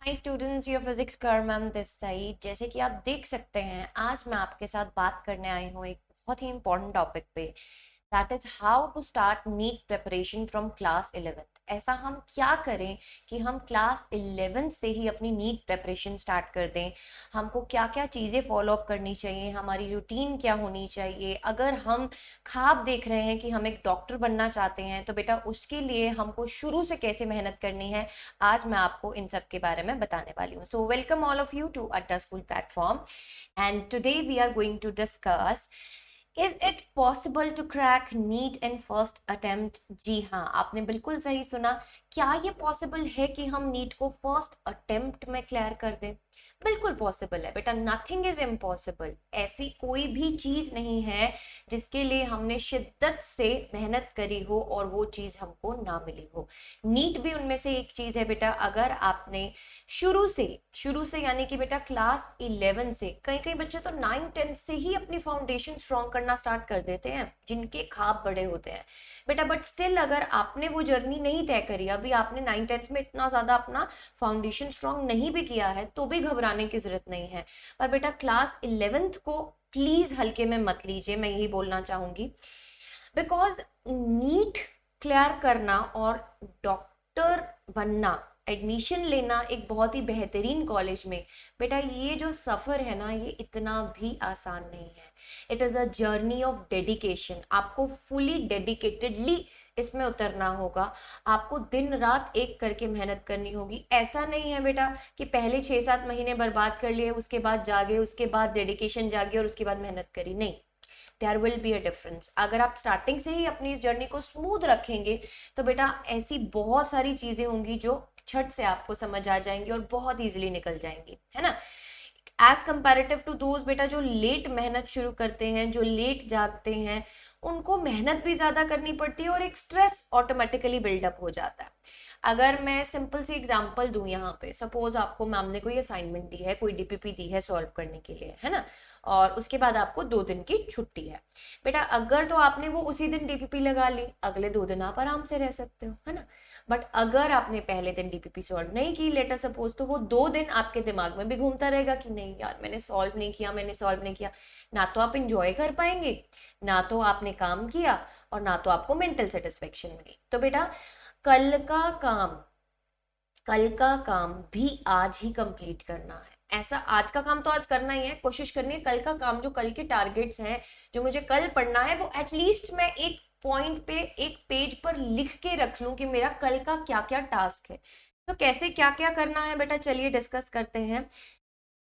Hi students, your physics कर ma'am this side. जैसे कि आप देख सकते हैं, आज मैं आपके साथ बात करने आई हूँ एक बहुत ही इंपॉर्टेंट टॉपिक पे। That is how to start NEET preparation from class 11th। ऐसा हम क्या करें कि हम क्लास 11th से ही अपनी नीट प्रिपरेशन स्टार्ट कर दें। हमको क्या क्या चीज़ें फॉलो अप करनी चाहिए, हमारी रूटीन क्या होनी चाहिए। अगर हम ख्वाब देख रहे हैं कि हम एक डॉक्टर बनना चाहते हैं, तो बेटा उसके लिए हमको शुरू से कैसे मेहनत करनी है, आज मैं आपको इन सब के बारे में बताने वाली हूँ। So welcome all of you to Adda school platform, and today we are going to discuss, is it possible to crack NEET in first attempt. जी हाँ, आपने बिल्कुल सही सुना। क्या ये पॉसिबल है कि हम नीट को फर्स्ट अटेम्प्ट में क्लियर कर दें? बिल्कुल पॉसिबल है बेटा, नथिंग इज इम्पॉसिबल। ऐसी कोई भी चीज नहीं है जिसके लिए हमने शिद्दत से मेहनत करी हो और वो चीज हमको ना मिली हो। नीट भी उनमें से एक चीज है बेटा। अगर आपने शुरू से यानी कि बेटा क्लास 11 से, कई कई बच्चे तो 9-10 से ही अपनी फाउंडेशन स्ट्रॉन्ग करना स्टार्ट कर देते हैं, जिनके ख्वाब बड़े होते हैं बेटा। बट स्टिल अगर आपने वो जर्नी नहीं तय करी, अभी आपने 9-10 में इतना ज्यादा अपना फाउंडेशन स्ट्रॉन्ग नहीं भी किया है, तो भी घबराने की जरूरत नहीं है। पर बेटा क्लास 11th को प्लीज हल्के में मत लीजिए, मैं यही बोलना चाहूंगी। बिकॉज नीट क्लियर करना और डॉक्टर बनना, एडमिशन लेना एक बहुत ही बेहतरीन कॉलेज में, बेटा ये जो सफ़र है ना, ये इतना भी आसान नहीं है। It is a journey of dedication. आपको फुली डेडिकेटेडली इसमें उतरना होगा। आपको दिन रात एक करके मेहनत करनी होगी। ऐसा नहीं है बेटा कि पहले 6-7 महीने बर्बाद कर लिए, उसके बाद जागे, उसके बाद डेडिकेशन जागे और उसके बाद मेहनत करी। नहीं, there will be a difference. अगर आप स्टार्टिंग से ही अपनी इस जर्नी को स्मूथ रखेंगे, तो बेटा ऐसी बहुत सारी चीजें होंगी जो छट से आपको समझ आ जाएंगी और बहुत इजीली निकल जाएंगी, है ना। एज कंपेरेटिव टू दोज बेटा जो लेट मेहनत शुरू करते हैं, जो लेट जागते हैं, उनको मेहनत भी ज्यादा करनी पड़ती है और एक स्ट्रेस ऑटोमेटिकली बिल्डअप हो जाता है। अगर मैं सिंपल सी एग्जांपल दूं यहाँ पे, सपोज आपको मैम ने कोई असाइनमेंट दी है, कोई डीपीपी दी है सॉल्व करने के लिए, है ना, और उसके बाद आपको 2 दिन की छुट्टी है। बेटा अगर तो आपने वो उसी दिन डीपीपी लगा ली, अगले 2 दिन आप आराम से रह सकते हो, है ना। बट अगर आपने पहले दिन डीपीपी सॉल्व नहीं की, लेटर सपोज, तो वो 2 दिन आपके दिमाग में भी घूमता रहेगा कि नहीं यार मैंने सॉल्व नहीं किया, मैंने सॉल्व नहीं किया। ना तो आप इंजॉय कर पाएंगे, ना तो आपने काम किया, और ना तो आपको मेंटल सेटिस्फेक्शन मिली। तो बेटा कल का काम कल का काम भी आज ही कंप्लीट करना है। ऐसा आज का काम तो आज करना ही है, कोशिश करनी है कल का काम, जो कल के टारगेट्स हैं, जो मुझे कल पढ़ना है, वो एटलीस्ट मैं एक पॉइंट पे, एक पेज पर लिख के रख लूं कि मेरा कल का क्या क्या टास्क है। तो कैसे क्या क्या करना है बेटा, चलिए डिस्कस करते हैं।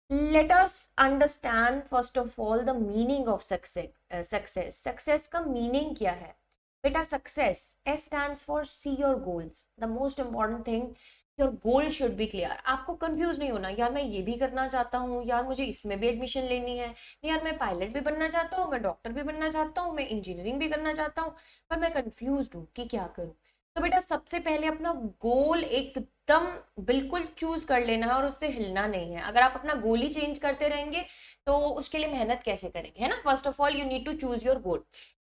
Let us understand first of all the meaning of success का मीनिंग क्या है बेटा। Success, S stands for see your goals. The most important thing, your goal should be clear. आपको कंफ्यूज नहीं होना, यार मैं ये भी करना चाहता हूँ, यार मुझे इसमें भी एडमिशन लेनी है, यार मैं पायलट भी बनना चाहता हूँ, मैं डॉक्टर भी बनना चाहता हूँ, मैं इंजीनियरिंग भी करना चाहता हूँ, पर मैं कंफ्यूज हूँ कि क्या करूँ। तो बेटा सबसे पहले अपना गोल एकदम बिल्कुल चूज कर लेना है और उससे हिलना नहीं है। अगर आप अपना गोल ही चेंज करते रहेंगे तो उसके लिए मेहनत कैसे करेंगे, है ना। First of all you need to choose your goal.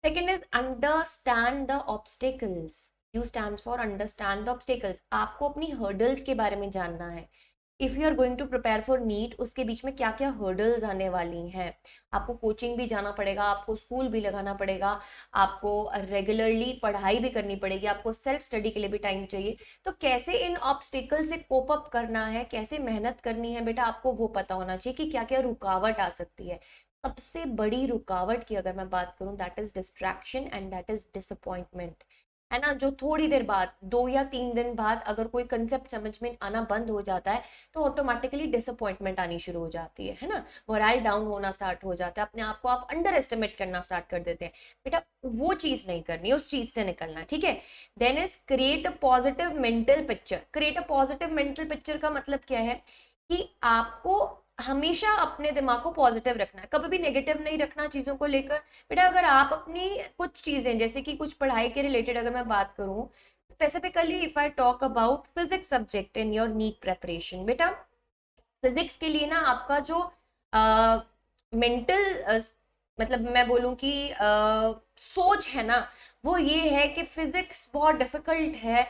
Second is understand the obstacles. You stand for understand the obstacles. आपको अपनी हर्डल्स के बारे में जानना है। If you are going to prepare for NEET, उसके बीच में क्या क्या हर्डल्स आने वाली हैं। आपको कोचिंग भी जाना पड़ेगा, आपको स्कूल भी लगाना पड़ेगा, आपको रेगुलरली पढ़ाई भी करनी पड़ेगी, आपको सेल्फ स्टडी के लिए भी टाइम चाहिए। तो कैसे इन ऑब्स्टिकल से कोप अप करना है, कैसे मेहनत करनी है बेटा, आपको वो पता होना चाहिए कि क्या क्या रुकावट आ सकती है। सबसे बड़ी रुकावट की अगर मैं बात करूं, that is distraction and that is disappointment, है ना। जो थोड़ी देर बाद, 2 या 3 दिन बाद अगर कोई कंसेप्ट समझ में आना बंद हो जाता है, तो ऑटोमेटिकली डिसअपॉइंटमेंट आनी शुरू हो जाती है ना। मोरल डाउन होना स्टार्ट हो जाता है, अपने आप को आप अंडर एस्टिमेट करना स्टार्ट कर देते हैं। बेटा वो चीज नहीं करनी, उस चीज से निकलना है, ठीक है। Then is create a positive mental picture. Create a positive mental picture का मतलब क्या है कि आपको हमेशा अपने दिमाग को पॉजिटिव रखना है, कभी भी नेगेटिव नहीं रखना चीजों को लेकर। बेटा अगर आप अपनी कुछ चीजें, जैसे कि कुछ पढ़ाई के रिलेटेड अगर मैं बात करूं, specifically if I talk about physics subject in your NEET preparation, बेटा फिजिक्स के लिए ना आपका जो मेंटल, मतलब मैं बोलूं कि सोच है ना, वो ये है कि फिजिक्स बहुत डिफिकल्ट है।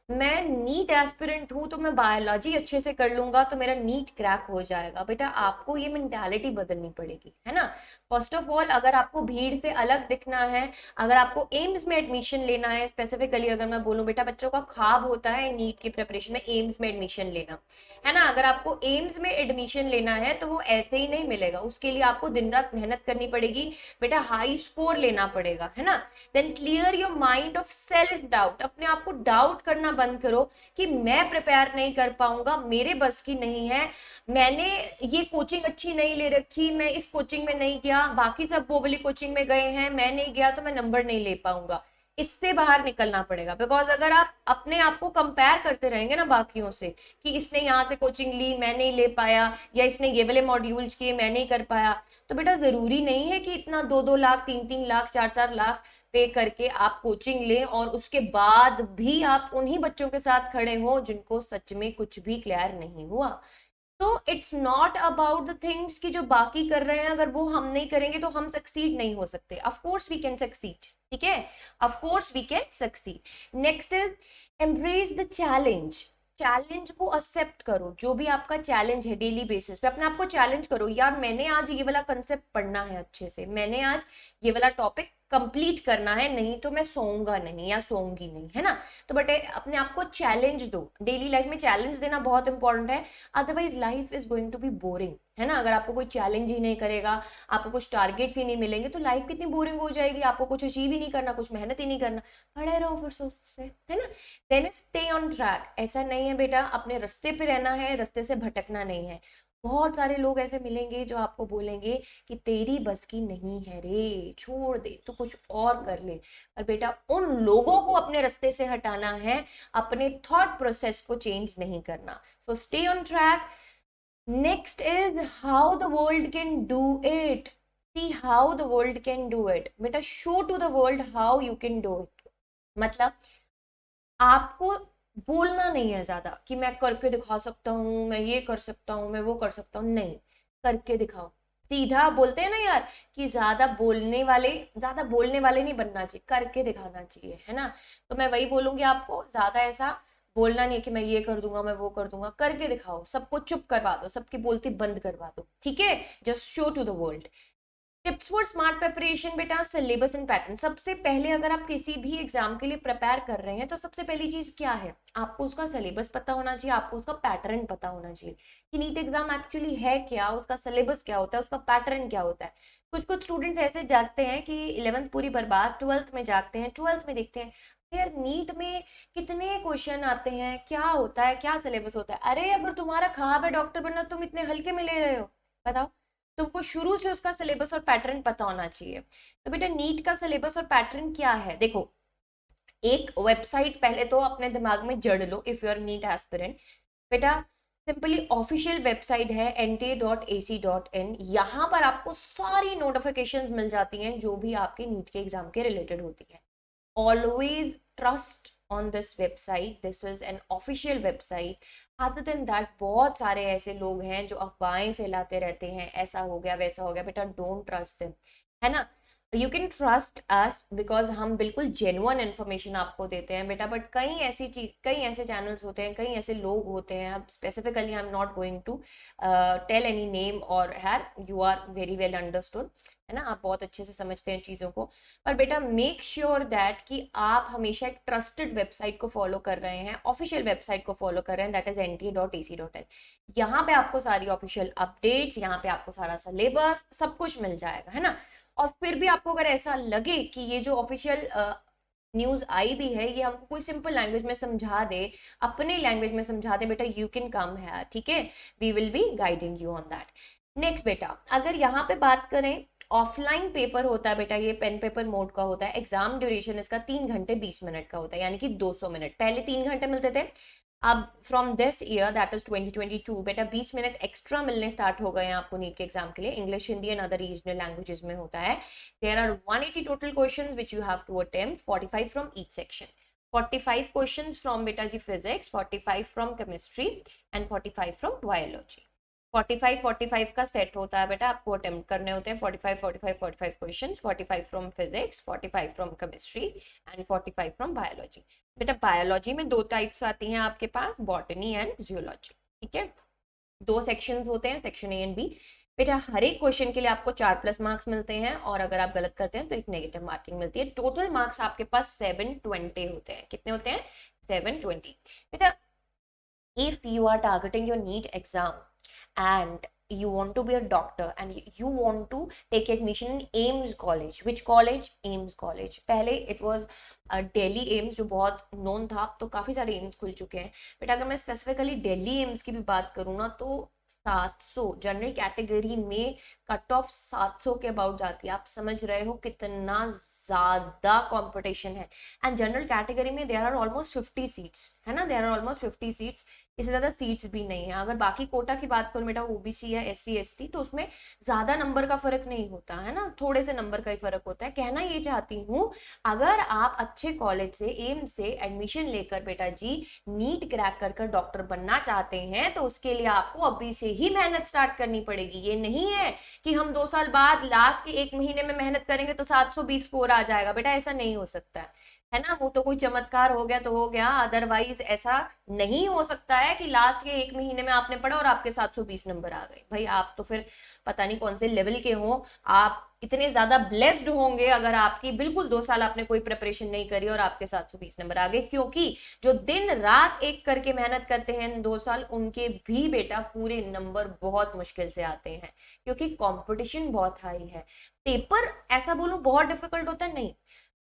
मैं नीट एस्पिरेंट हूं तो मैं बायोलॉजी अच्छे से कर लूंगा तो मेरा नीट क्रैक हो जाएगा। बेटा आपको ये मेंटालिटी बदलनी पड़ेगी, है ना। फर्स्ट ऑफ ऑल अगर आपको भीड़ से अलग दिखना है, अगर आपको एम्स में एडमिशन लेना है, स्पेसिफिकली अगर मैं बोलूं, बेटा बच्चों का ख्वाब होता है नीट की प्रिपरेशन में एम्स में एडमिशन लेना, है ना। अगर आपको एम्स में एडमिशन लेना है तो वो ऐसे ही नहीं मिलेगा, उसके लिए आपको दिन रात मेहनत करनी पड़ेगी, बेटा हाई स्कोर लेना पड़ेगा, है ना। Then clear your mind of self doubt, अपने आप को डाउट करना बंद करो कि मैं प्रिपेयर नहीं कर पाऊंगा, मेरे बस की नहीं है, मैंने ये कोचिंग अच्छी नहीं ले रखी, मैं इस कोचिंग में नहीं गया, बाकी सब वो वाली कोचिंग में गए हैं, मैं नहीं गया तो मैं नंबर नहीं ले पाऊंगा। इससे बाहर निकलना पड़ेगा। बिकॉज अगर आप अपने आप को कंपेयर करते रहेंगे ना बाकियों से कि इसने यहाँ से कोचिंग ली मैं नहीं ले पाया, या इसने ये वाले मॉड्यूल्स किए मैं नहीं कर पाया, तो बेटा जरूरी नहीं है कि इतना 2-2 लाख 3-3 लाख 4-4 लाख पे करके आप कोचिंग लें और उसके बाद भी आप उन्हीं बच्चों के साथ खड़े हो जिनको सच में कुछ भी क्लियर नहीं हुआ। तो it's not about the things कि जो बाकी कर रहे हैं अगर वो हम नहीं करेंगे तो हम सक्सीड नहीं हो सकते। Of course we can succeed, ठीक है, of course we can succeed. Next is embrace the challenge. Challenge को एक्सेप्ट करो, जो भी आपका चैलेंज है डेली बेसिस पे अपने आप को चैलेंज करो, यार मैंने आज ये वाला कंसेप्ट पढ़ना है अच्छे से, मैंने आज ये वाला टॉपिक कंप्लीट करना है, नहीं तो मैं सोऊंगा नहीं या सोऊंगी नहीं, है ना। तो बट अपने आप को चैलेंज दो, डेली लाइफ में चैलेंज देना बहुत इंपॉर्टेंट है, otherwise life is going to be boring, है ना। अगर आपको कोई चैलेंज ही नहीं करेगा, आपको कुछ टारगेट्स ही नहीं मिलेंगे तो लाइफ कितनी बोरिंग हो जाएगी, आपको कुछ अचीव ही नहीं करना, कुछ मेहनत ही नहीं करना, पड़े रहो फिर सोच से, है ना। देन स्टे ऑन ट्रैक, ऐसा नहीं है बेटा अपने रास्ते पे रहना है, रास्ते से भटकना नहीं है। बहुत सारे लोग ऐसे मिलेंगे जो आपको बोलेंगे कि तेरी बस की नहीं है रे, छोड़ दे तू कुछ और कर ले, और बेटा उन लोगों को अपने रास्ते से हटाना है, अपने थॉट प्रोसेस को चेंज नहीं करना। So stay on track. Next is how the world can do it. See how the world can do it. बेटा show to the world how you can do it. मतलब आपको बोलना नहीं है ज्यादा कि मैं करके दिखा सकता हूँ, मैं ये कर सकता हूँ, मैं वो कर सकता हूँ, नहीं, करके दिखाओ। सीधा बोलते हैं ना यार कि ज्यादा बोलने वाले नहीं बनना चाहिए, करके दिखाना चाहिए, है ना। तो मैं वही बोलूंगी आपको, ज्यादा ऐसा बोलना नहीं है कि मैं ये कर दूंगा मैं वो कर दूंगा, करके दिखाओ, सबको चुप करवा दो, सबकी बोलती बंद करवा दो, ठीक है। Just show to the world. Tips for smart preparation बेटा, सिलेबस एंड पैटर्न। सबसे पहले अगर आप किसी भी एग्जाम के लिए प्रिपेयर कर रहे हैं तो सबसे पहली चीज क्या है, आपको उसका सिलेबस पता होना चाहिए, आपको उसका पैटर्न पता होना चाहिए कि नीट एग्जाम एक्चुअली है क्या, उसका सिलेबस क्या होता है, उसका पैटर्न क्या होता है। कुछ कुछ स्टूडेंट्स ऐसे जागते हैं कि 11th पूरी बर्बाद, 12th में जागते हैं, 12th में देखते हैं यार नीट में कितने क्वेश्चन आते हैं, क्या होता है, क्या सिलेबस होता है। अरे अगर तुम्हारा ख्वाब है डॉक्टर बनना, तुम इतने हल्के में ले रहे हो, बताओ। तुमको शुरू से उसका सिलेबस और पैटर्न पता होना चाहिए। तो बेटा नीट का सिलेबस और पैटर्न क्या है, देखो एक वेबसाइट पहले तो अपने दिमाग में जड़ लो, if you are NEET aspirant. बेटा सिंपली ऑफिशियल वेबसाइट है nta.ac.in, यहाँ पर आपको सारी नोटिफिकेशंस मिल जाती हैं जो भी आपके नीट के एग्जाम के रिलेटेड होती है। Always trust on this website, this is an official website. Other than that बहुत सारे ऐसे लोग हैं जो अफवाहें फैलाते रहते हैं, ऐसा हो गया वैसा हो गया, बेटा डोंट ट्रस्ट देम, है ना। You can trust us because हम बिल्कुल जेन्युइन इन्फॉर्मेशन आपको देते हैं बेटा, बट कई ऐसी चीज, कई ऐसे चैनल्स होते हैं, कई ऐसे लोग होते हैं, अब specifically I am not going to tell any name और हैर, you are very well understood, है ना, आप बहुत अच्छे से समझते हैं चीजों को। पर बेटा मेक श्योर दैट कि आप हमेशा एक ट्रस्टेड वेबसाइट को फॉलो कर रहे हैं, ऑफिशियल वेबसाइट को फॉलो कर रहे हैं, दैट इज nta.ac.in। यहाँ पे आपको सारी ऑफिशियल अपडेट्स, यहाँ पे आपको सारा सिलेबस सब कुछ मिल जाएगा, है ना। और फिर भी आपको अगर ऐसा लगे कि ये जो ऑफिशियल न्यूज आई भी है ये हमको कोई सिंपल लैंग्वेज में समझा दे, अपने लैंग्वेज में समझा दे, बेटा यू कैन कम है, ठीक है, we will be guiding you on that. Next बेटा अगर यहाँ पे बात करें, ऑफलाइन पेपर होता है बेटा, ये पेन पेपर मोड का होता है, एग्जाम ड्यूरेशन इसका 3 घंटे 20 मिनट का होता है, यानी कि 200 मिनट, पहले 3 घंटे मिलते थे, अब from this year that is 2022 बेटा 20 मिनट एक्स्ट्रा मिलने स्टार्ट हो गए हैं आपको नीट के एग्जाम के लिए, English Hindi and other regional languages में होता है। There are 180 total questions which you have to attempt, 45 from each section, 45 questions from बेटा जी physics, 45 from chemistry and 45 from biology. 45 का सेट होता है बेटा, आपको अटेम्प्ट करने होते हैं 45 questions, 45 from physics, 45 from chemistry and 45 from biology. बेटा बायोलॉजी में 2 टाइप्स आती हैं आपके पास, बॉटनी एंड जियोलॉजी, ठीक है। 2 सेक्शंस होते हैं, सेक्शन ए एंड बी। बेटा हर एक क्वेश्चन के लिए आपको 4+ मार्क्स मिलते हैं, और अगर आप गलत करते हैं तो एक नेगेटिव मार्किंग मिलती है। टोटल मार्क्स आपके पास 720 होते हैं। कितने होते हैं? 720। बेटा if you are targeting your NEET exam and you want to be a doctor and you want to take admission in AIMS college, which college? AIMS college। पहले it was दिल्ली एम्स जो बहुत नोन था, अब तो काफी सारे AIIMS खुल चुके हैं। बट अगर मैं स्पेसिफिकली दिल्ली एम्स की भी बात करूँ ना, तो 700 जनरल कैटेगरी में कट ऑफ 700 के अबाउट जाती है। आप समझ रहे हो कितना ज्यादा कंपटीशन है। एंड जनरल कैटेगरी में देयर आर ऑलमोस्ट 50 सीट्स, है ना, देयर आर ऑलमोस्ट 50 सीट्स। इससे ज्यादा सीट्स भी नहीं है। अगर बाकी कोटा की बात करूं बेटा, ओबीसी या एससी एसटी, तो उसमें ज्यादा नंबर का फर्क नहीं होता है ना, थोड़े से नंबर का ही फर्क होता है। कहना ये चाहती हूँ, अगर आप अच्छे कॉलेज से एम्स से एडमिशन लेकर बेटा जी नीट क्रैक कर डॉक्टर बनना चाहते हैं, तो उसके लिए आपको अभी से ही मेहनत स्टार्ट करनी पड़ेगी। ये नहीं है कि हम 2 साल बाद लास्ट के 1 महीने में मेहनत करेंगे तो 720 स्कोर आ जाएगा। बेटा ऐसा नहीं हो सकता है ना, वो तो कोई चमत्कार हो गया तो हो गया, अदरवाइज ऐसा नहीं हो सकता है कि लास्ट के 1 महीने में आपने पढ़ा और आपके 720 नंबर आ गए। भाई आप तो फिर पता नहीं कौन से लेवल के हो, आप इतने ज्यादा ब्लेस्ड होंगे अगर आपकी बिल्कुल 2 साल आपने कोई प्रिपरेशन नहीं करी और आपके 720 नंबर आ गए। क्योंकि जो दिन रात एक करके मेहनत करते हैं 2 साल, उनके भी बेटा पूरे नंबर बहुत मुश्किल से आते हैं, क्योंकि कंपटीशन बहुत हाई है। पेपर ऐसा बोलूं बहुत डिफिकल्ट होता है, नहीं,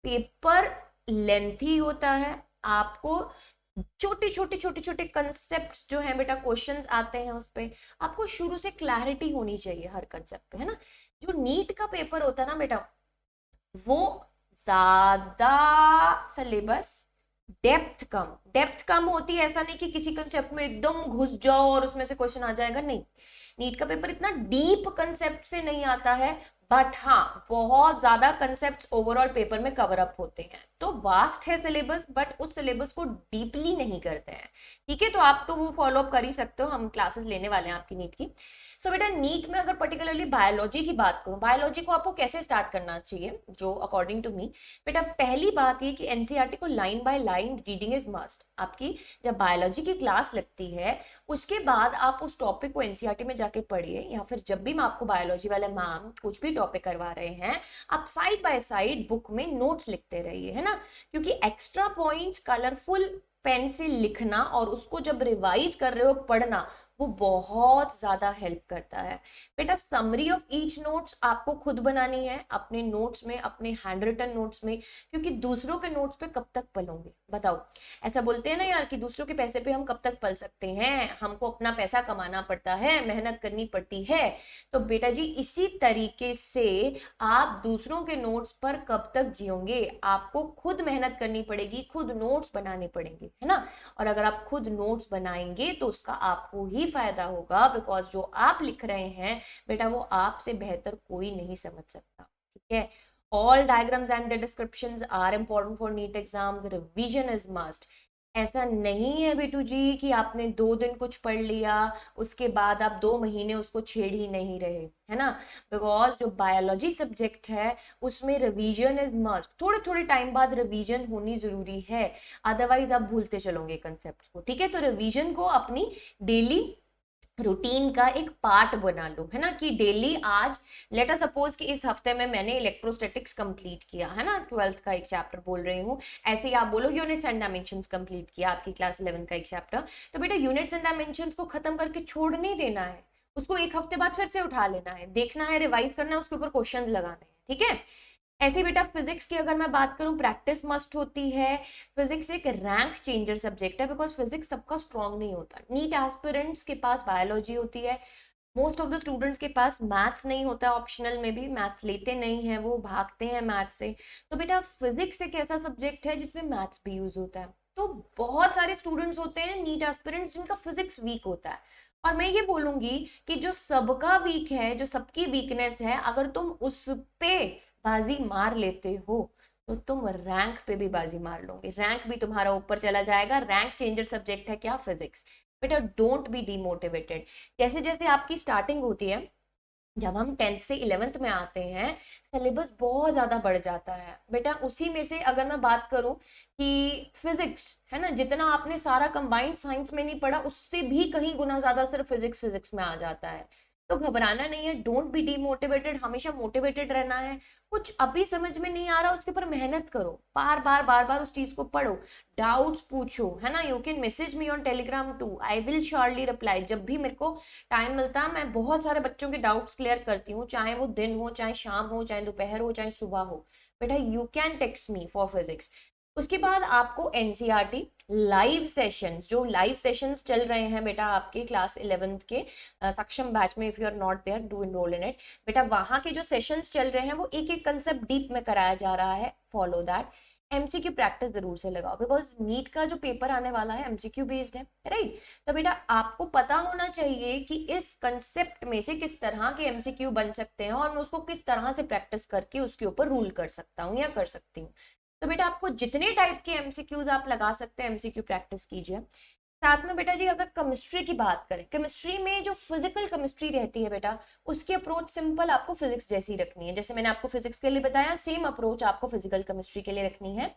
पेपर लेंथी होता है। आपको छोटे छोटे कंसेप्ट जो है बेटा, क्वेश्चंस आते हैं उस पे आपको शुरू से क्लैरिटी होनी चाहिए हर कंसेप्ट पे, है ना। जो नीट का पेपर होता है ना बेटा, वो ज्यादा सिलेबस, डेप्थ कम होती है। ऐसा नहीं कि किसी कंसेप्ट में एकदम घुस जाओ और उसमें से क्वेश्चन आ जाएगा, नहीं। नीट का पेपर इतना डीप कंसेप्ट से नहीं आता है, बट हाँ बहुत ज्यादा कंसेप्ट्स ओवरऑल पेपर में कवर अप होते हैं। तो वास्ट है सिलेबस, बट उस सिलेबस को डीपली नहीं करते हैं, ठीक है। तो आप तो वो फॉलो अप कर ही सकते हो, हम क्लासेस लेने वाले हैं आपकी नीट की। सो बेटा नीट में अगर पर्टिकुलरली बायोलॉजी की बात करूं, बायोलॉजी को आपको कैसे स्टार्ट करना चाहिए, जो अकॉर्डिंग टू मी, बेटा पहली बात ये कि एनसीईआरटी को line by line reading is must. आपकी जब बायोलॉजी की क्लास लगती है उसके बाद आप उस टॉपिक को एनसीईआरटी में जाके पढ़िए, या फिर जब भी मैं आपको बायोलॉजी वाले मैम कुछ भी टॉपिक करवा रहे हैं, आप साइड बाय साइड बुक में नोट्स लिखते रहिए, है ना। क्योंकि एक्स्ट्रा पॉइंट्स कलरफुल पेन से लिखना और उसको जब रिवाइज कर रहे हो पढ़ना, वो बहुत ज्यादा हेल्प करता है। बेटा समरी ऑफ ईच नोट्स आपको खुद बनानी है अपने नोट्स में, अपने हैंड रिटन नोट्स में, क्योंकि दूसरों के नोट्स पे कब तक पलोगे बताओ। ऐसा बोलते हैं ना यार कि दूसरों के पैसे पे हम कब तक पल सकते हैं, हमको अपना पैसा कमाना पड़ता है, मेहनत करनी पड़ती है। तो बेटा जी इसी तरीके से आप दूसरों के नोट्स पर कब तक जियोगे, आपको खुद मेहनत करनी पड़ेगी, खुद नोट्स बनाने पड़ेंगे, है ना। और अगर आप खुद नोट्स बनाएंगे तो उसका आपको ही फायदा होगा, बिकॉज जो आप लिख रहे हैं बेटा वो आपसे बेहतर कोई नहीं समझ सकता, ठीक है। All diagrams and the descriptions are important for NEET exams, revision is must. ऐसा नहीं है बेटू जी कि आपने 2 दिन कुछ पढ़ लिया उसके बाद आप 2 महीने उसको छेड़ ही नहीं रहे, है ना। बिकॉज जो बायोलॉजी सब्जेक्ट है उसमें रिवीजन इज मस्ट, थोड़े थोड़े टाइम बाद रिवीजन होनी जरूरी है, अदरवाइज आप भूलते चलोगे कंसेप्ट को, ठीक है। तो रिवीजन को अपनी डेली रूटीन का एक पार्ट बना लो, है ना, कि डेली आज लेट अस सपोज कि इस हफ्ते में मैंने इलेक्ट्रोस्टैटिक्स कंप्लीट किया, है ना, 12th का एक चैप्टर बोल रही हूँ। ऐसे ही आप बोलो यूनिट्स एंड डायमेंशंस कंप्लीट किया, आपकी क्लास 11 का एक चैप्टर। तो बेटा यूनिट्स एंड डायमेंशंस को खत्म करके छोड़ नहीं देना है, उसको एक हफ्ते बाद फिर से उठा लेना है, देखना है, रिवाइज करना है, उसके ऊपर क्वेश्चन लगाने हैं, ठीक है। ऐसे बेटा फिजिक्स की अगर मैं बात करूं, प्रैक्टिस मस्ट होती है। फिजिक्स एक रैंक चेंजर सब्जेक्ट है, बिकॉज फिजिक्स सबका स्ट्रॉन्ग नहीं होता। नीट एस्पिरेंट्स के पास बायोलॉजी होती है, मोस्ट ऑफ द स्टूडेंट्स के पास मैथ्स नहीं होता, ऑप्शनल में भी मैथ्स लेते नहीं है, वो भागते हैं मैथ्स से। तो बेटा फिजिक्स एक ऐसा सब्जेक्ट है जिसमें मैथ्स भी यूज होता है। तो बहुत सारे स्टूडेंट्स होते हैं नीट एस्पिरेंट्स जिनका फिजिक्स वीक होता है, और मैं ये बोलूंगी कि जो सबका वीक है, जो सबकी वीकनेस है, अगर तुम उस पे बाजी मार लेते हो तो तुम रैंक पे भी बाजी मार लोगे, रैंक भी तुम्हारा ऊपर चला जाएगा। रैंक चेंजर सब्जेक्ट है क्या, फिजिक्स। बेटा डोंट बी डिमोटिवेटेड। जैसे जैसे आपकी स्टार्टिंग होती है जब हम 10th से 11th में आते हैं सिलेबस बहुत ज्यादा बढ़ जाता है बेटा। उसी में से अगर मैं बात करूं कि फिजिक्स है ना, जितना आपने सारा कंबाइंड साइंस में नहीं पढ़ा उससे भी कहीं गुना ज्यादा सिर्फ फिजिक्स फिजिक्स में आ जाता है। तो घबराना नहीं है, डोंट बी डीमोटिवेटेड, हमेशा मोटिवेटेड रहना है। कुछ अभी समझ में नहीं आ रहा उसके ऊपर मेहनत करो, बार बार बार बार उस चीज को पढ़ो, डाउट्स पूछो, है ना। You can message me on Telegram too, I will surely reply. जब भी मेरे को टाइम मिलता है मैं बहुत सारे बच्चों के डाउट्स क्लियर करती हूँ, चाहे वो दिन हो, चाहे शाम हो, चाहे दोपहर हो, चाहे सुबह हो। बेटा you can text me for physics. उसके बाद आपको एनसीईआरटी लाइव सेशंस, जो लाइव सेशंस चल रहे हैं बेटा आपके क्लास 11th के सक्षम बैच में, if you are not there do enroll in it. बेटा वहां के जो सेशंस चल रहे हैं वो एक एक कंसेप्ट डीप में कराया जा रहा है, फॉलो दैट। एमसीक्यू प्रैक्टिस जरूर से लगाओ, बिकॉज नीट का जो पेपर आने वाला है एमसीक्यू बेस्ड है, राइट। तो बेटा आपको पता होना चाहिए कि इस कंसेप्ट में से किस तरह के एमसीक्यू बन सकते हैं और मैं उसको किस तरह से प्रैक्टिस करके उसके ऊपर रूल कर सकता हूँ या कर सकती हूँ। तो बेटा आपको जितने टाइप के एमसीक्यूज आप लगा सकते हैं एमसीक्यू प्रैक्टिस कीजिए। साथ में बेटा जी अगर केमिस्ट्री की बात करें, केमिस्ट्री में जो फिजिकल केमिस्ट्री रहती है बेटा उसकी अप्रोच सिंपल आपको फिजिक्स जैसी रखनी है। जैसे मैंने आपको फिजिक्स के लिए बताया, सेम अप्रोच आपको फिजिकल केमिस्ट्री के लिए रखनी है।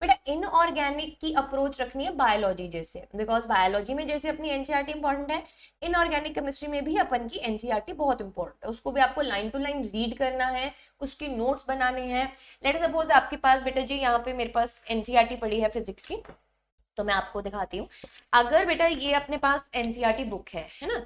बेटा इनऑर्गेनिक की अप्रोच रखनी है बायोलॉजी जैसे, बिकॉज बायोलॉजी में जैसे अपनी एनसीईआरटी इंपॉर्टेंट है, इनऑर्गेनिक केमिस्ट्री में भी अपन की एनसीईआरटी बहुत इंपॉर्टेंट है। उसको भी आपको लाइन टू लाइन रीड करना है, उसके नोट्स बनाने हैं। लेट सपोज आपके पास बेटा जी यहाँ पे मेरे पास एनसीईआरटी पड़ी है फिजिक्स की, तो मैं आपको दिखाती हूँ। अगर बेटा ये अपने पास एनसीईआरटी बुक है ना,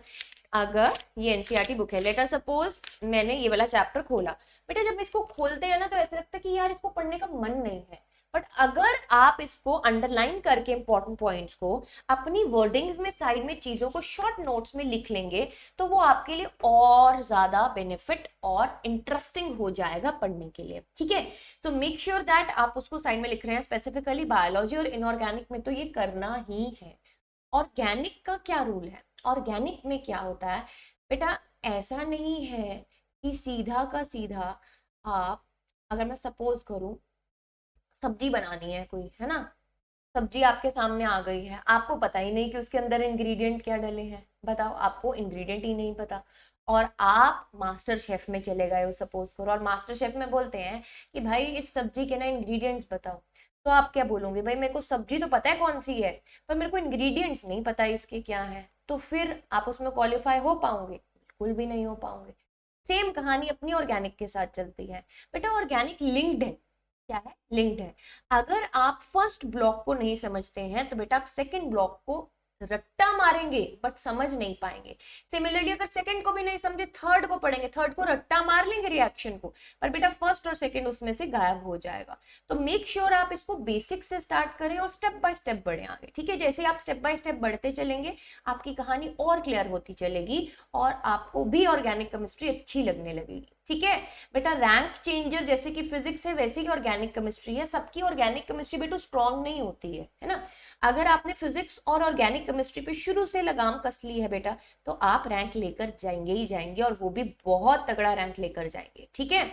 अगर ये एनसीईआरटी बुक है, लेटर सपोज मैंने ये वाला चैप्टर खोला। बेटा जब इसको खोलते हैं ना तो ऐसा लगता है कि यार इसको पढ़ने का मन नहीं है, बट अगर आप इसको अंडरलाइन करके इंपॉर्टेंट पॉइंट्स को अपनी वर्डिंग्स में साइड में चीजों को शॉर्ट नोट्स में लिख लेंगे तो वो आपके लिए और ज्यादा बेनिफिट और इंटरेस्टिंग हो जाएगा पढ़ने के लिए, ठीक है। सो मेक श्योर दैट आप उसको साइड में लिख रहे हैं। स्पेसिफिकली बायोलॉजी और इनऑर्गेनिक में तो ये करना ही है। ऑर्गेनिक का क्या रूल है, ऑर्गेनिक में क्या होता है बेटा, ऐसा नहीं है कि सीधा का सीधा आप, अगर मैं सपोज करूं सब्जी बनानी है कोई, है ना, सब्जी आपके सामने आ गई है, आपको पता ही नहीं कि उसके अंदर इंग्रेडिएंट क्या डले हैं, बताओ आपको इंग्रेडिएंट ही नहीं पता, और आप मास्टर शेफ में चले गए हो सपोज करो, और मास्टर शेफ में बोलते हैं कि भाई इस सब्जी के ना इंग्रेडिएंट्स बताओ। तो आप क्या बोलोगे, भाई मेरे को सब्जी तो पता है कौन सी है पर मेरे को इंग्रेडिएंट्स नहीं पता इसके क्या है। तो फिर आप उसमें क्वालिफाई हो पाओगे, बिल्कुल भी नहीं हो पाओगे। सेम कहानी अपनी ऑर्गेनिक के साथ चलती है। बेटा ऑर्गेनिक लिंक्ड है, क्या है, लिंक्ड है। अगर आप फर्स्ट ब्लॉक को नहीं समझते हैं तो बेटा आप सेकंड ब्लॉक को रट्टा मारेंगे बट समझ नहीं पाएंगे। सिमिलरली अगर सेकंड को भी नहीं समझे थर्ड को पढ़ेंगे, थर्ड को रट्टा मार लेंगे रिएक्शन को, पर बेटा फर्स्ट और सेकंड उसमें से गायब हो जाएगा। तो मेक श्योर आप इसको बेसिक से स्टार्ट करें और स्टेप बाय स्टेप बढ़े आगे, ठीक है। जैसे आप स्टेप बाय स्टेप बढ़ते चलेंगे आपकी कहानी और क्लियर होती चलेगी और आपको भी ऑर्गेनिक केमिस्ट्री अच्छी लगने लगेगी, ठीक है। बेटा रैंक चेंजर जैसे कि फिजिक्स है वैसे ही ऑर्गेनिक केमिस्ट्री है, सबकी ऑर्गेनिक केमिस्ट्री बेटा स्ट्रांग नहीं होती है ना। अगर आपने फिजिक्स और ऑर्गेनिक केमिस्ट्री पे शुरू से लगाम कस ली है बेटा तो आप रैंक लेकर जाएंगे ही जाएंगे, और वो भी बहुत तगड़ा रैंक लेकर जाएंगे, ठीक है।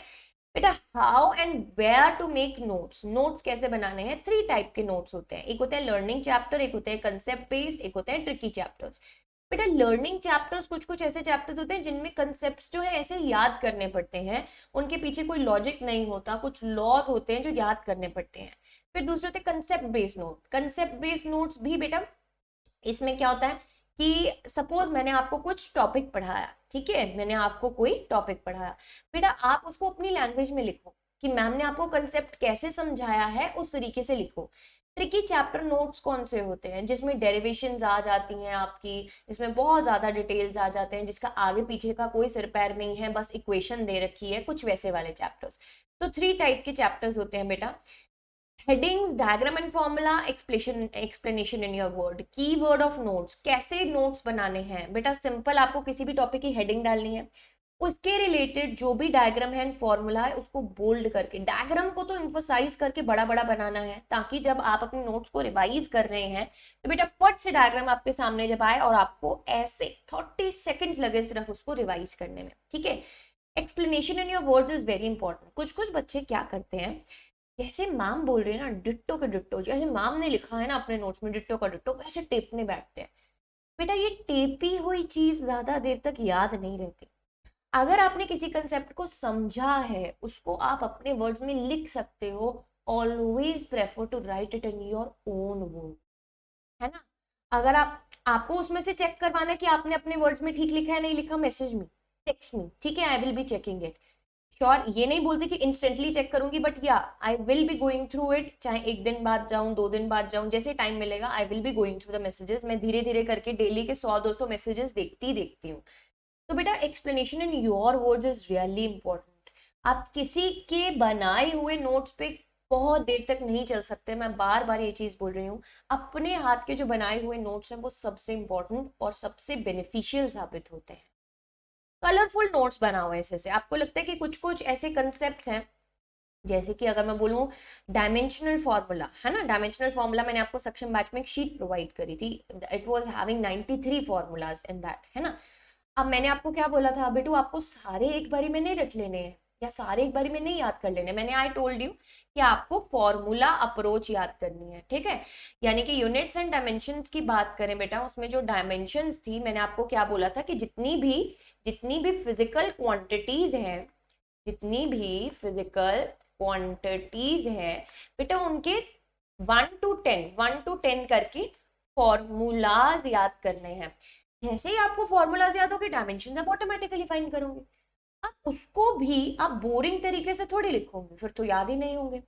बेटा how and where to make notes, notes कैसे बनाने हैं, 3 टाइप के नोट्स होते हैं, एक होते हैं लर्निंग चैप्टर, एक होते हैं कंसेप्ट बेस्ड, एक होते हैं ट्रिकी चैप्टर्स। बेटा लर्निंग चैप्टर्स कुछ कुछ ऐसे चैप्टर्स होते हैं जिनमें कंसेप्ट्स जो है ऐसे याद करने पड़ते हैं, उनके पीछे कोई लॉजिक नहीं होता, कुछ लॉज होते हैं जो याद करने पड़ते हैं। फिर दूसरे होते हैं concept based note, concept based notes भी बेटा इसमें क्या होता है कि सपोज मैंने आपको कुछ टॉपिक पढ़ाया, ठीक है, मैंने आपको कोई टॉपिक पढ़ाया, बेटा आप उसको अपनी लैंग्वेज में लिखो कि मैम ने आपको कंसेप्ट कैसे समझाया है उस तरीके से लिखो। ट्रिकी चैप्टर नोट्स कौन से होते हैं, जिसमें डेरिवेशंस आ जाती हैं आपकी, जिसमें बहुत ज्यादा डिटेल्स आ जाते हैं, जिसका आगे पीछे का कोई सिर पैर नहीं है, बस इक्वेशन दे रखी है, कुछ वैसे वाले चैप्टर्स। तो 3 टाइप के चैप्टर्स होते हैं बेटा, headings, diagram and formula, explanation in your word, keyword of notes, कैसे नोट्स बनाने हैं बेटा, सिंपल आपको किसी भी टॉपिक की हेडिंग डालनी है, उसके रिलेटेड जो भी डायग्राम है एंड फॉर्मूला है उसको बोल्ड करके, डायग्राम को तो एम्फोसाइज करके बड़ा बड़ा बनाना है, ताकि जब आप अपने नोट्स को रिवाइज कर रहे हैं तो बेटा फट से डायग्राम आपके सामने जब आए और आपको ऐसे 30 सेकेंड्स लगे सिर्फ उसको रिवाइज करने में, ठीक है। Explanation in your words is very important. कुछ कुछ बच्चे क्या करते हैं, जैसे मैम बोल रहे हैं ना डिट्टो के डिट्टो, जैसे मैम ने लिखा है ना अपने नोट्स में डिट्टो का डिट्टो, वैसे टेपने बैठते हैं। बेटा ये टेपी हुई चीज ज्यादा देर तक याद नहीं रहती, अगर आपने किसी कंसेप्ट को समझा है, उसको आप अपने वर्ड्स में लिख सकते हो, always prefer to write it in your own word, है ना। अगर आपको उसमें से चेक करवाना है कि आपने अपने वर्ड्स में ठीक लिखा है नहीं लिखा, मैसेज मी, टेक्स्ट मी, ठीक है, I will be checking it. Sure, ये नहीं बोलती कि इंस्टेंटली चेक करूंगी, बट या I will be going through it, चाहे एक दिन बाद जाऊं, 2 दिन बाद जाऊं, जैसे टाइम मिलेगा I will be going through the messages. मैं धीरे धीरे करके डेली के 100-200 मैसेजेस देखती हूँ। तो बेटा explanation in your words is really important. आप किसी के बनाए हुए नोट्स पे बहुत देर तक नहीं चल सकते, मैं बार बार ये चीज बोल रही हूँ। अपने हाथ के जो बनाए हुए नोट्स हैं वो सबसे इंपॉर्टेंट और सबसे बेनिफिशियल साबित होते हैं। कलरफुल नोट्स बनाओ ऐसे से। आपको लगता है कि कुछ कुछ ऐसे कंसेप्ट हैं, जैसे कि अगर मैं बोलूं डायमेंशनल फॉर्मूला, है ना, डायमेंशनल फॉर्मूला मैंने आपको सेक्शन बैच में एक शीट प्रोवाइड करी थी, it was having 93 formulas in that, है ना। अब मैंने आपको क्या बोला था, बेटू आपको सारे एक बारी में नहीं रट लेने हैं या सारे एक बारी में नहीं याद कर लेने। मैंने आई टोल्ड यू कि आपको फॉर्मूला अप्रोच याद करनी है, ठीक है। यानी कि यूनिट्स एंड डायमेंशंस की बात करें बेटा, उसमें जो डायमेंशंस थी, मैंने आपको क्या बोला था कि जितनी भी फिजिकल क्वांटिटीज हैं, जितनी भी फिजिकल क्वांटिटीज हैं बेटा, उनके 1 to 10 करके फॉर्मूलाज याद करने हैं। जैसे ही आपको फॉर्मूलाज याद होंगे, डायमेंशन आप ऑटोमेटिकली फाइंड करोगे। अब उसको भी आप बोरिंग तरीके से थोड़ी लिखोगे, फिर तो याद ही नहीं होंगे।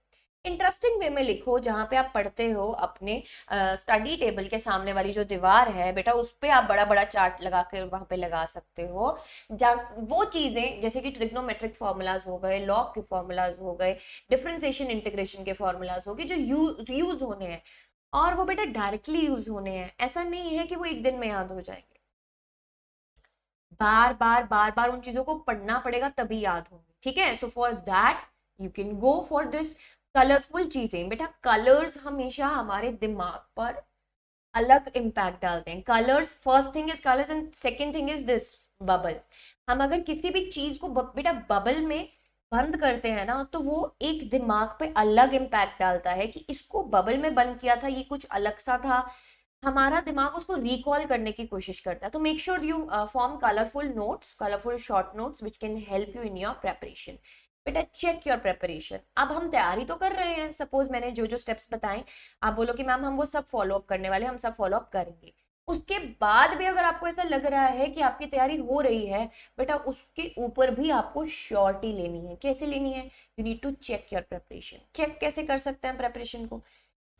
इंटरेस्टिंग वे में लिखो, जहां पे आप पढ़ते हो अपने स्टडी टेबल के सामने वाली जो दीवार है बेटा, उस पे आप बड़ा बड़ा चार्ट लगा कर वहां पे लगा सकते हो। वो चीजें जैसे कि ट्रिग्नोमेट्रिक फॉर्मूलाज हो गए, लॉग के फॉर्मूलाज हो गए, डिफरेंशिएशन इंटीग्रेशन के फॉर्मूलाज हो गए, जो यूज होने हैं, और वो बेटा डायरेक्टली यूज होने हैं। ऐसा नहीं है कि वो एक दिन में याद हो जाएंगे, बार बार बार बार उन चीजों को पढ़ना पड़ेगा तभी याद होंगे, ठीक है। So for that you can go for this colourful चीजें। बेटा कलर्स हमेशा हमारे दिमाग पर अलग इम्पैक्ट डालते हैं। Colours, first thing is colours and second thing is this bubble. हम अगर किसी भी चीज को बेटा बबल में बंद करते हैं ना, तो वो एक दिमाग पे अलग इम्पैक्ट डालता है कि इसको बबल में बंद किया था, ये कुछ अलग सा था। हमारा दिमाग उसको रिकॉल करने की कोशिश करता है। तो make sure you form colourful notes, colourful short notes which can help you in your preparation. बेटा चेक योर प्रेपरेशन। अब हम तैयारी तो कर रहे हैं, सपोज मैंने जो जो स्टेप्स बताए, आप बोलो कि मैम हम वो सब फॉलो अप करने वाले, हम सब फॉलो अप करेंगे। उसके बाद भी अगर आपको ऐसा लग रहा है कि आपकी तैयारी हो रही है, बेटा उसके ऊपर भी आपको श्योरिटी लेनी है। कैसे लेनी है? You need to check your preparation. Check कैसे कर सकते हैं प्रेपरेशन को?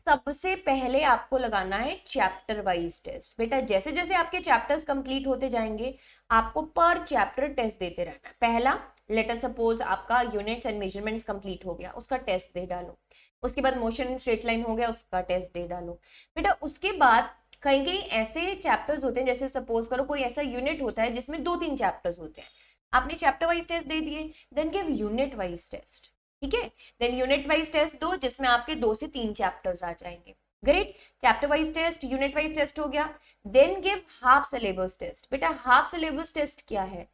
सबसे पहले आपको लगाना है चैप्टर वाइज टेस्ट। बेटा जैसे जैसे आपके चैप्टर्स कंप्लीट होते जाएंगे, आपको पर चैप्टर टेस्ट देते रहना है। पहला, लेटर सपोज आपका यूनिट्स एंड मेजरमेंट्स कंप्लीट हो गया, उसका टेस्ट दे डालो। उसके बाद मोशन इन स्ट्रेट लाइन हो गया, उसका टेस्ट दे डालो। बेटा उसके बाद कहीं कहीं ऐसे चैप्टर्स होते हैं, जैसे सपोज करो कोई ऐसा यूनिट होता है जिसमें 2-3 चैप्टर्स होते हैं, आपने चैप्टर वाइज टेस्ट दे दिए, then give unit wise test, ठीक है। देन यूनिट वाइज टेस्ट दो जिसमें आपके 2 से 3 चैप्टर्स आ जाएंगे। Great, chapter wise test, unit wise test हो गया। Then give half syllabus test. बेटा हाफ सिलेबस टेस्ट क्या है?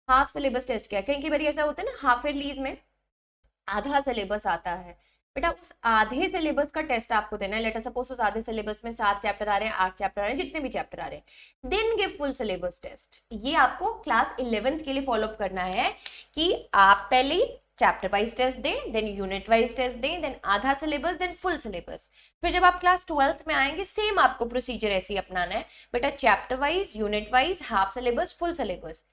हाफ सिलेबस टेस्ट क्या है? कई कई बार ऐसा होता है ना, हाफ ईयरलीज में आधा सिलेबस आता है। बेटा उस आधे सिलेबस का टेस्ट आपको देना है। लेटर सपोज उस आधे सिलेबस में 7 चैप्टर आ रहे हैं, 8 चैप्टर आ रहे हैं, जितने भी चैप्टर आ रहे हैं, then give full syllabus test. ये आपको क्लास 11th के लिए फॉलो अप करना है कि आप पहले चैप्टर वाइज टेस्ट दें, देन यूनिट वाइज टेस्ट दें, देन आधा सिलेबस, देन फुल सिलेबस। फिर जब आप क्लास 12th में आएंगे, सेम आपको प्रोसीजर ऐसे ही अपनाना है बेटा, chapter wise, unit wise, half syllabus, full syllabus.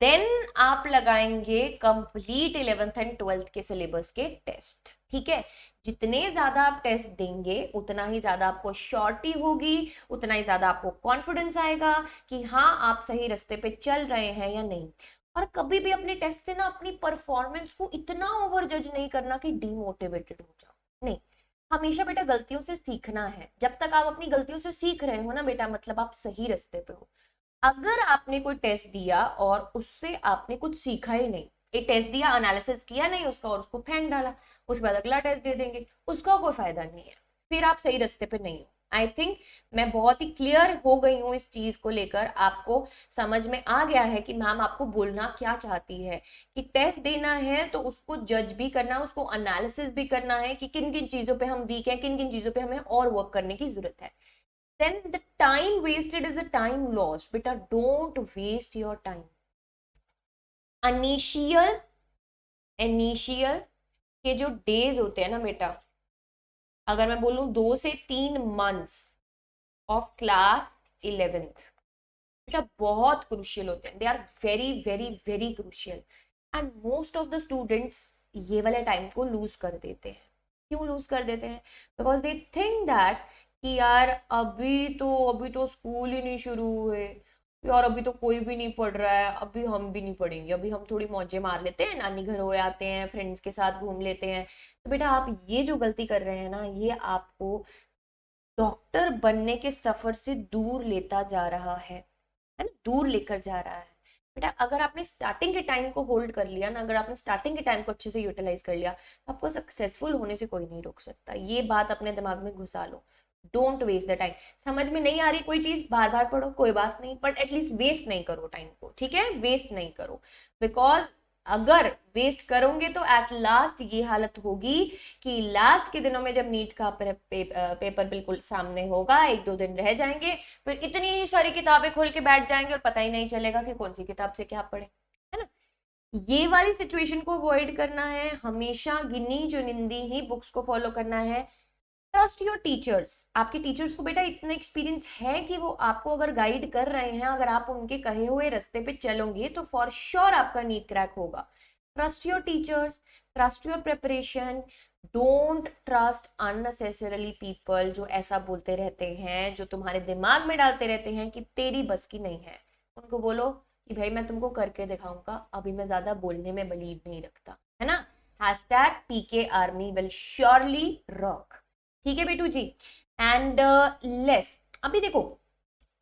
Then आप लगाएंगे कंप्लीट 11th एंड 12th के सिलेबस के टेस्ट, ठीक है। जितने ज्यादा आप टेस्ट देंगे उतना ही ज्यादा आपको श्योरिटी होगी, उतना ही ज्यादा आपको कॉन्फिडेंस आएगा कि हाँ आप सही रास्ते पे चल रहे हैं या नहीं। और कभी भी अपने टेस्ट से ना अपनी परफॉर्मेंस को इतना ओवर जज नहीं करना कि डिमोटिवेटेड हो जाओ, नहीं। हमेशा बेटा गलतियों से सीखना है। जब तक आप अपनी गलतियों से सीख रहे हो ना बेटा, मतलब आप सही रास्ते पे हो। अगर आपने कोई टेस्ट दिया और उससे आपने कुछ सीखा ही नहीं, एक टेस्ट दिया, एनालिसिस किया नहीं उसका और उसको फेंक डाला, उसके बाद अगला टेस्ट दे देंगे, उसका कोई फायदा नहीं है, फिर आप सही रास्ते पे नहीं हो। आई थिंक मैं बहुत ही क्लियर हो गई हूँ इस चीज को लेकर, आपको समझ में आ गया है कि मैम आपको बोलना क्या चाहती है, कि टेस्ट देना है तो उसको जज भी करना है, उसको एनालिसिस भी करना है कि किन किन चीजों पे हम वीक हैं, किन किन चीजों पे हमें और वर्क करने की जरूरत है। Then the time wasted is a time lost. Beta, don't waste your time. Initial initial के जो डेज होते हैं ना बेटा, अगर मैं बोलूं 2 से 3 मंथ्स ऑफ क्लास 11th, बेटा बहुत क्रूशियल होते हैं, they are very very very crucial. And most of the students ये वाले टाइम को लूज कर देते हैं। क्यों लूज कर देते हैं? बिकॉज दे थिंक दैट कि यार अभी तो स्कूल ही नहीं शुरू हुए, यार अभी तो कोई भी नहीं पढ़ रहा है, अभी हम भी नहीं पढ़ेंगे, अभी हम थोड़ी मौजें मार लेते हैं, नानी घर हो आते हैं, फ्रेंड्स के साथ घूम लेते हैं। तो बेटा आप ये जो गलती कर रहे हैं ना, ये आपको डॉक्टर बनने के सफर से दूर लेता जा रहा है ना, दूर लेकर जा रहा है। बेटा अगर आपने स्टार्टिंग के टाइम को होल्ड कर लिया ना, अगर आपने स्टार्टिंग के टाइम को अच्छे से यूटिलाइज कर लिया, तो आपको सक्सेसफुल होने से कोई नहीं रोक सकता। ये बात अपने दिमाग में घुसा लो। Don't waste the time. समझ में नहीं आ रही कोई चीज, बार बार पढ़ो, कोई बात नहीं, बट एटलीस्ट वेस्ट नहीं करो टाइम को, ठीक है? वेस्ट नहीं करो, बिकॉज अगर वेस्ट करोगे तो एट लास्ट ये हालत होगी कि लास्ट के दिनों में जब नीट का पेपर बिल्कुल सामने होगा, 1-2 दिन रह जाएंगे, फिर इतनी सारी किताबें खोल के बैठ जाएंगे और पता ही नहीं चलेगा कि कौन सी किताब से क्या पढ़े, है ना? ये वाली सिचुएशन को अवॉइड करना है, हमेशा गिनी चुनिंदी ही बुक्स को फॉलो करना है। Trust your teachers. आपके टीचर्स को बेटा इतना एक्सपीरियंस है कि वो आपको अगर गाइड कर रहे हैं, अगर आप उनके कहे हुए रास्ते पे चलोगे तो फॉर श्योर आपका नीट क्रैक होगा। Trust your teachers, trust your preparation. Don't trust unnecessarily people जो ऐसा बोलते रहते हैं, जो तुम्हारे दिमाग में डालते रहते हैं कि तेरी बस की नहीं है। उनको बोलो कि भाई मैं तुमको करके दिखाऊंगा, अभी मैं ज्यादा बोलने में बिलीव नहीं रखता, है ना? Hashtag PK army will surely rock. ठीक है बेटू जी। एंड लेस, अभी देखो,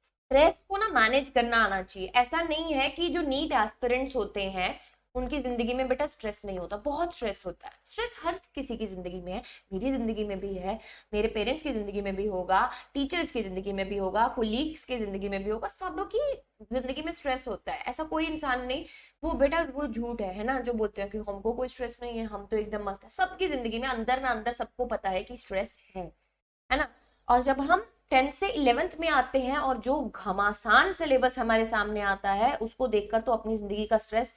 स्ट्रेस को ना मैनेज करना आना चाहिए। ऐसा नहीं है कि जो नीट एस्पिरेंट्स होते हैं उनकी जिंदगी में बेटा स्ट्रेस नहीं होता, बहुत स्ट्रेस होता है। स्ट्रेस हर किसी की जिंदगी में है, मेरी जिंदगी में भी है, मेरे पेरेंट्स की जिंदगी में भी होगा, टीचर्स की जिंदगी में भी होगा, कोलीग्स की जिंदगी में भी होगा, सबकी जिंदगी में स्ट्रेस होता है। ऐसा कोई इंसान नहीं, वो बेटा वो झूठ है ना, जो बोलते हैं कि हमको कोई स्ट्रेस नहीं है, हम तो एकदम मस्त है। सबकी जिंदगी में अंदर ना अंदर सबको पता है कि स्ट्रेस है ना? और जब हम 10th से 11th में आते हैं और जो घमासान सिलेबस हमारे सामने आता है, उसको देखकर तो अपनी जिंदगी का स्ट्रेस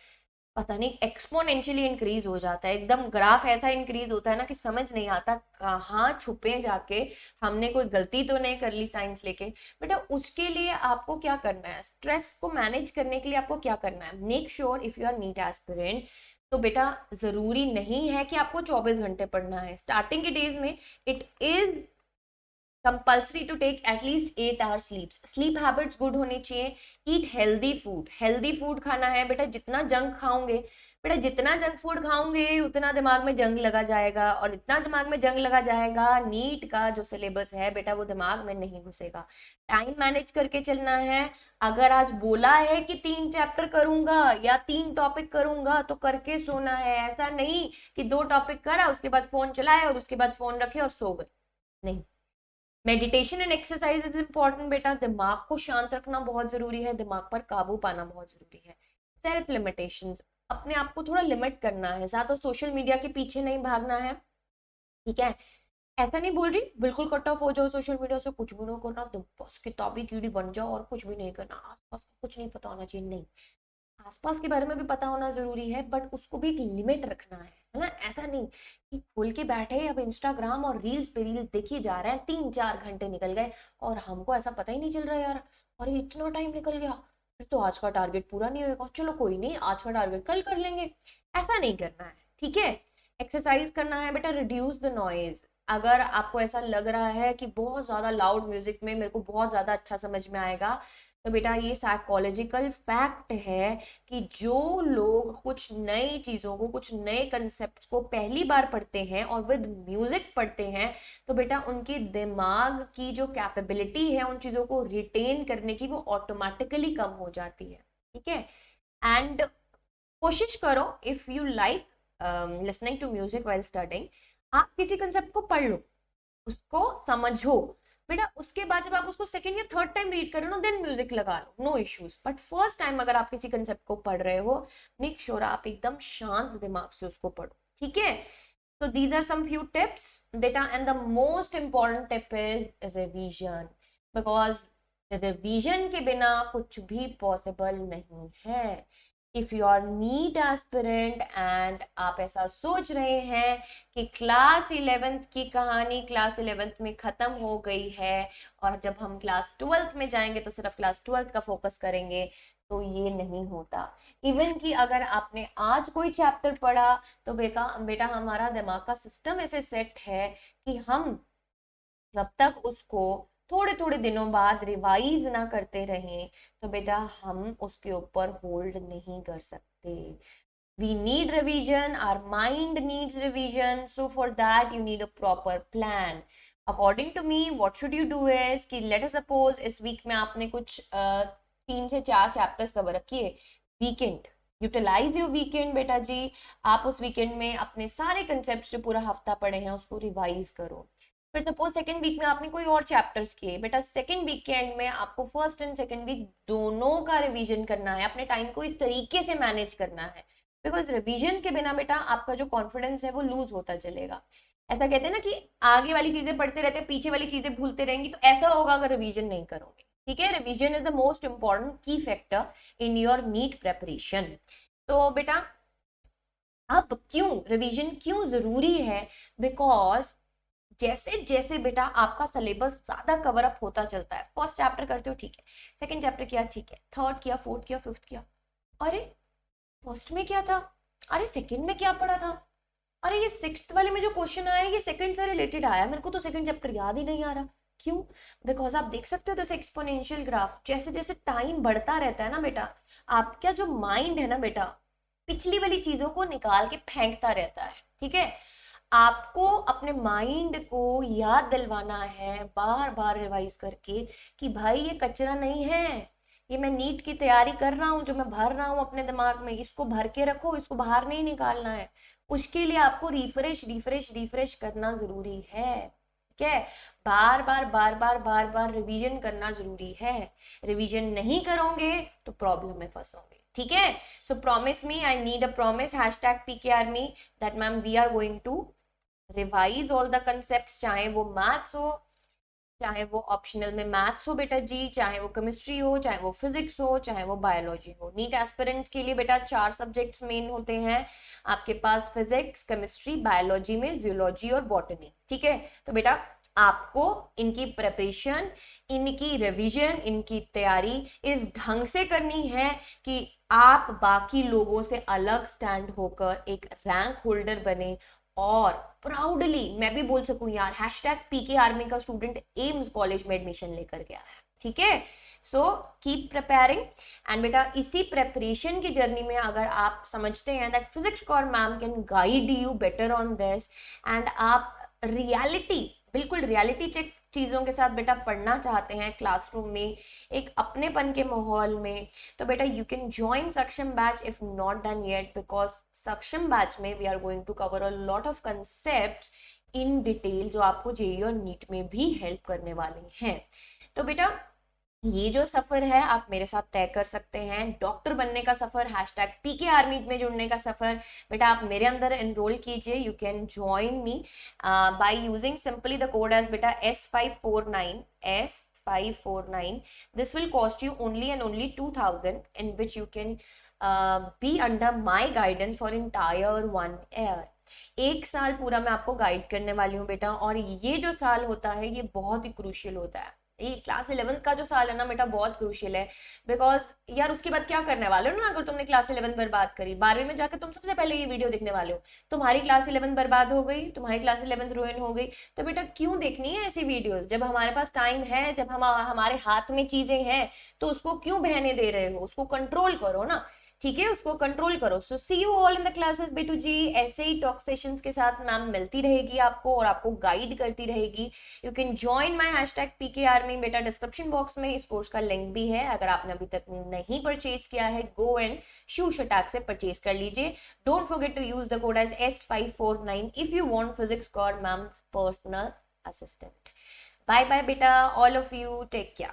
पता नहीं एक्सपोनेंशियली इंक्रीज हो जाता है। एकदम ग्राफ ऐसा इंक्रीज होता है ना कि समझ नहीं आता कहाँ छुपे जाके, हमने कोई गलती तो नहीं कर ली साइंस लेके। बेटा उसके लिए आपको क्या करना है, स्ट्रेस को मैनेज करने के लिए आपको क्या करना है, make sure if you are NEET aspirant, तो बेटा जरूरी नहीं है कि आपको 24 घंटे पढ़ना है। स्टार्टिंग के डेज में it is compulsory to take at least 8 hours sleeps. Sleep habits good होनी चाहिए। Eat healthy food, healthy food खाना है बेटा। जितना जंक खाओगे बेटा, जितना जंक फूड खाओगे उतना दिमाग में जंग लगा जाएगा, और इतना दिमाग में जंग लगा जाएगा, नीट का जो सिलेबस है बेटा वो दिमाग में नहीं घुसेगा। टाइम मैनेज करके चलना है। अगर आज बोला है कि 3 चैप्टर करूंगा या 3 टॉपिक करूंगा तो करके सोना है। ऐसा नहीं कि 2 टॉपिक करा उसके बाद फोन चलाया और उसके बाद फोन रखे और सो गए, नहीं। Meditation and exercise is important बेटा। दिमाग को शांत रखना बहुत जरूरी है, दिमाग पर काबू पाना बहुत जरूरी है। सेल्फ लिमिटेशंस, अपने आप को थोड़ा लिमिट करना है, ज्यादा सोशल मीडिया के पीछे नहीं भागना है, ठीक है? ऐसा नहीं बोल रही बिल्कुल कट ऑफ हो जाओ सोशल मीडिया से, कुछ भी नहीं करना, तो बस किताबी कीड़ी बन जाओ और कुछ भी नहीं करना, आसपास का कुछ नहीं पता होना चाहिए, नहीं। आसपास के बारे में भी पता होना जरूरी है, बट उसको भी एक लिमिट रखना है ना? ऐसा नहीं कि खोल के बैठे अब इंस्टाग्राम और रील्स पे रील्स देखी जा रहे हैं, 3-4 घंटे निकल गए और हमको ऐसा पता ही नहीं चल रहा यार, अरे इतना टाइम निकल गया, फिर तो आज का टारगेट पूरा नहीं होगा, चलो कोई नहीं, आज का टारगेट कल कर लेंगे। ऐसा नहीं करना है, ठीक है? एक्सरसाइज करना है बेटा, रिड्यूस द नॉइज। अगर आपको ऐसा लग रहा है कि बहुत ज्यादा लाउड म्यूजिक में मेरे को बहुत ज्यादा अच्छा समझ में आएगा, तो बेटा ये साइकोलॉजिकल फैक्ट है कि जो लोग कुछ नई चीजों को, कुछ नए कंसेप्ट को पहली बार पढ़ते हैं और विद म्यूजिक पढ़ते हैं, तो बेटा उनके दिमाग की जो कैपेबिलिटी है उन चीजों को रिटेन करने की, वो ऑटोमेटिकली कम हो जाती है, ठीक है? एंड कोशिश करो, if you like listening to music while studying, आप किसी कंसेप्ट को पढ़ लो, उसको समझो बेटा, उसके बाद जब आप उसको सेकंड या थर्ड टाइम रीड करो ना, देन म्यूजिक लगा लो, no issues. But first time अगर आप किसी कंसेप्ट को पढ़ रहे हो, मेक श्योर आप एकदम शांत दिमाग से उसको पढ़ो, ठीक है? So these are some few tips बेटा, and the most important tip is revision, because revision के बिना कुछ भी पॉसिबल नहीं है। If you are NEET aspirant and आप ऐसा सोच रहे हैं कि क्लास 11th की कहानी क्लास 11th में खत्म हो गई है और जब हम क्लास 12th में जाएंगे तो सिर्फ क्लास 12th का फोकस करेंगे, तो ये नहीं होता। इवन कि अगर आपने आज कोई चैप्टर पढ़ा तो बेटा हमारा दिमाग का सिस्टम ऐसे सेट है कि हम जब तक उसको थोड़े थोड़े दिनों बाद रिवाइज ना करते रहें तो बेटा हम उसके ऊपर होल्ड नहीं कर सकते। We need revision, our mind needs revision, so for that you need a proper plan. According to me, what should you do is कि let us suppose इस वीक में आपने कुछ 3 से 4 चैप्टर्स कवर किए, वीकेंड यूटिलाइज योर वीकेंड बेटा जी। आप उस वीकेंड में अपने सारे कंसेप्ट जो पूरा हफ्ता पढ़े हैं उसको रिवाइज करो। फिर सपोज सेकंड वीक में आपने कोई और चैप्टर्स किए, बेटा सेकंड वीक के एंड में आपको फर्स्ट एंड सेकंड वीक दोनों का रिवीजन करना है, अपने टाइम को इस तरीके से मैनेज करना है, बिकॉज रिवीजन के बिना बेटा आपका जो कॉन्फिडेंस है वो लूज होता चलेगा। ऐसा कहते हैं ना कि आगे वाली चीजें पढ़ते रहते पीछे वाली चीजें भूलते रहेंगी, तो ऐसा होगा अगर रिवीजन नहीं करोगे। ठीक है, revision is the most important key factor in your NEET preparation. तो बेटा अब क्यों रिवीजन क्यों जरूरी है, बिकॉज जैसे जैसे बेटा आपका सिलेबस ज्यादा कवर अप होता चलता है, फर्स्ट चैप्टर करते हो ठीक है, सेकंड चैप्टर किया ठीक है, थर्ड किया, फोर्थ किया, फिफ्थ किया, अरे फर्स्ट में क्या था, अरे सेकंड में क्या पढ़ा था, अरे ये सिक्स्थ वाले में जो क्वेश्चन आया ये सेकंड से रिलेटेड आया, मेरे को तो सेकंड चैप्टर याद ही नहीं आ रहा। क्यों? बिकॉज आप देख सकते हो जैसे एक्सपोनेंशियल ग्राफ, जैसे जैसे टाइम बढ़ता रहता है ना बेटा, आपका जो माइंड है ना बेटा पिछली वाली चीजों को निकाल के फेंकता रहता है। ठीक है, आपको अपने माइंड को याद दिलवाना है बार बार रिवाइज करके कि भाई ये कचरा नहीं है, ये मैं नीट की तैयारी कर रहा हूँ, जो मैं भर रहा हूँ अपने दिमाग में, इसको भर के रखो, इसको बाहर नहीं निकालना है। उसके लिए आपको रिफ्रेश रिफ्रेश रिफ्रेश करना जरूरी है। ठीक है, बार बार बार बार बार बार रिवीजन करना जरूरी है। रिवीजन नहीं करोगे तो प्रॉब्लम में फंसोगे। ठीक है, so promise me, I need a promise, #PKArmy, that ma'am we are going to revise all the concept, चाहे वो मैथ्स हो, चाहे वो ऑप्शनल में मैथ्स हो बेटा जी, चाहे वो केमिस्ट्री हो, चाहे वो फिजिक्स हो, चाहे वो बायोलॉजी हो। नीट एस्पिरेंट्स के लिए बेटा 4 सब्जेक्ट्स मेन होते हैं आपके पास, फिजिक्स, केमिस्ट्री, बायोलॉजी में जियोलॉजी और बॉटनी। ठीक है, तो बेटा आपको इनकी प्रिपरेशन, इनकी रिवीजन, इनकी तैयारी इस ढंग से करनी है कि आप बाकी लोगों से अलग स्टैंड होकर एक रैंक होल्डर बने और प्राउडली मैं भी बोल सकूं यार #PKArmy का स्टूडेंट एम्स कॉलेज में एडमिशन लेकर गया है। ठीक है, सो कीप प्रिपेयरिंग एंड बेटा इसी प्रेपरेशन की जर्नी में अगर आप समझते हैं that physics Kaur ma'am can guide you better on this and आप रियलिटी, बिल्कुल रियलिटी चेक चीजों के साथ बेटा पढ़ना चाहते हैं क्लासरूम में एक अपनेपन के माहौल में, तो बेटा you can join Saksham batch if not done yet, because Saksham batch में we are going to cover a lot of concepts in detail जो आपको जेईई और नीट में भी हेल्प करने वाले हैं। तो बेटा ये जो सफर है आप मेरे साथ तय कर सकते हैं, डॉक्टर बनने का सफर, #PKArmy में जुड़ने का सफर, बेटा आप मेरे अंदर एनरोल कीजिए। You can join me by using simply the code as बेटा S549। This will cost you only and only 2000 in which you can be under my guidance for entire 1 year। 1 साल पूरा मैं आपको गाइड करने वाली हूँ बेटा, और ये जो साल होता है ये बहुत ही क्रूशियल होता है। ये क्लास 11th का जो साल है ना बेटा बहुत क्रूशियल है, बिकॉज यार उसके बाद क्या करने वाले हो ना, अगर तुमने क्लास 11 बर्बाद करी, 12वीं में जाकर तुम सबसे पहले ये वीडियो देखने वाले हो, तुम्हारी क्लास 11 बर्बाद हो गई, तुम्हारी क्लास 11 रुइन हो गई, तो बेटा क्यों देखनी है ऐसी वीडियोस, जब हमारे पास टाइम है, जब हमारे हाथ में चीजें हैं, तो उसको क्यों बहने दे रहे हो, उसको कंट्रोल करो ना। ठीक है, उसको कंट्रोल करो। So see you all in the classes बेटू जी, ऐसे ही टॉक सेशंस के साथ मैम मिलती रहेगी आपको और आपको गाइड करती रहेगी। You can join my #PKArmy, बेटा डिस्क्रिप्शन बॉक्स में इस कोर्स का लिंक भी है, अगर आपने अभी तक नहीं परचेज किया है गो एंड शूश अटैक से परचेज कर लीजिए। Don't forget to use the code as S549 if you want physics Kaur ma'am's personal assistant. Bye bye बेटा, all of you take care.